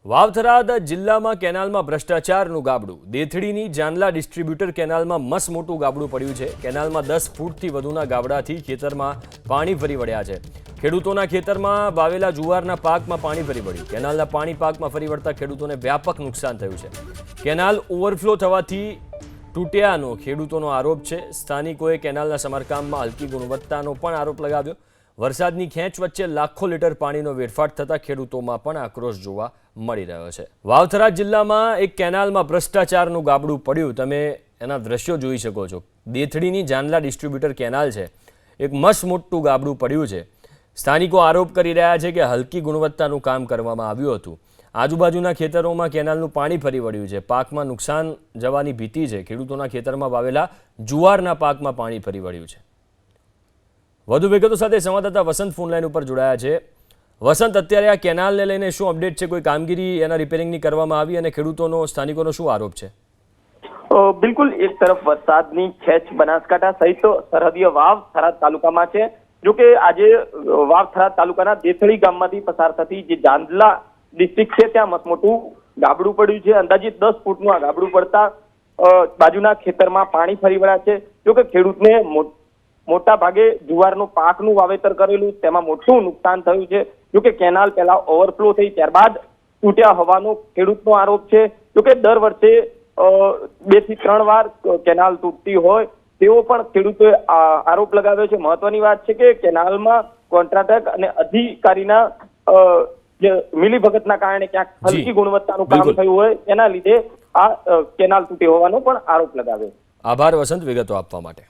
વાવથરાદ જિલ્લામાં કેનાલમાં ભ્રષ્ટાચારનું ગાબડું। દેથડીની જાંદલા ડિસ્ટ્રીબ્યુટર કેનાલમાં મસ મોટું ગાબડું પડ્યું છે। કેનાલમાં 10 ફૂટથી વધુના ગાબડાથી ખેતરમાં પાણી ફરી વળ્યા છે। ખેડૂતોના ખેતરમાં વાવેલા જુવારના પાકમાં પાણી ફરી વળ્યું। કેનાલના પાણી પાકમાં ફરી વળતા ખેડૂતોને વ્યાપક નુકસાન થયું છે। કેનાલ ઓવરફ્લો થવાથી તૂટ્યાનો ખેડૂતોનો આરોપ છે। સ્થાનિકોએ કેનાલના સમારકામમાં હલકી ગુણવત્તાનો પણ આરોપ લગાવ્યો। વરસાદની ખેંચ વચ્ચે લાખો લીટર પાણીનો વેડફાટ થતા ખેડૂતોમાં પણ આક્રોશ જોવા મળી રહ્યો છે। વાવથરાદ જિલ્લામાં એક કેનાલમાં ભ્રષ્ટાચારનું ગાબડું પડ્યું। તમે એના દ્રશ્યો જોઈ શકો છો। દેથડીની જાંદલા ડિસ્ટ્રીબ્યુટર કેનાલ છે, એક મસ્ત મોટું ગાબડું પડ્યું છે। સ્થાનિકો આરોપ કરી રહ્યા છે કે હલકી ગુણવત્તાનું કામ કરવામાં આવ્યું હતું। આજુબાજુના ખેતરોમાં કેનાલનું પાણી ફરી વળ્યું છે। પાકમાં નુકસાન જવાની ભીતિ છે। ખેડૂતોના ખેતરમાં વાવેલા જુવારના પાકમાં પાણી ફરી વળ્યું છે। વધુ વિગતો સાથે સંવાદદાતા વસંત ફોનલાઈન ઉપર જોડાયા છે। વસંત, અત્યારે આ કેનાલને લઈને શું અપડેટ છે? કોઈ કામગીરી એના રિપેરિંગની કરવામાં આવી અને ખેડૂતોનો સ્થાનિકોનો શું આરોપ છે? બિલકુલ, એક તરફ વરસાદની ખેંચ બનાસકાંઠા સહિત સરહદીય વાવ થરાદ તાલુકામાં છે। જો કે આજે વાવ થરાદ તાલુકાના દેથડી ગામમાંથી પસાર થતી જે જાંદલા ડિસ્ટ્રિક્ટ છે ત્યાં મસમોટું ગાબડું પડ્યું છે। અંદાજિત 10 ફૂટનું આ ગાબડું પડતા બાજુના ખેતરમાં પાણી ફરી વળ્યા છે। જો કે ખેડૂતને મોટા ભાગે જુવારનું પાકનું વાવેતર કરેલું, તેમાં મોટું નુકસાન થયું છે। જો કે કેનાલ પહેલા ઓવરફ્લો થઈ ત્યારબાદ તૂટ્યા હોવાનો ખેડૂતનો આરોપ છે। જો કે દર વર્ષે 2 થી 3 વાર કેનાલ તૂટતી હોય તેવો પણ ખેડૂતોએ આરોપ લગાવ્યો છે। મહત્વની વાત છે કે કેનાલમાં કોન્ટ્રાક્ટર અને અધિકારીના જે મિલીભગતના કારણે ક્યાંક હલકી ગુણવત્તાનું કામ થયું હોય એના લીધે આ કેનાલ તૂટી હોવાનો પણ આરોપ લગાવ્યો। આભાર વસંત, વિગતો આપવા માટે।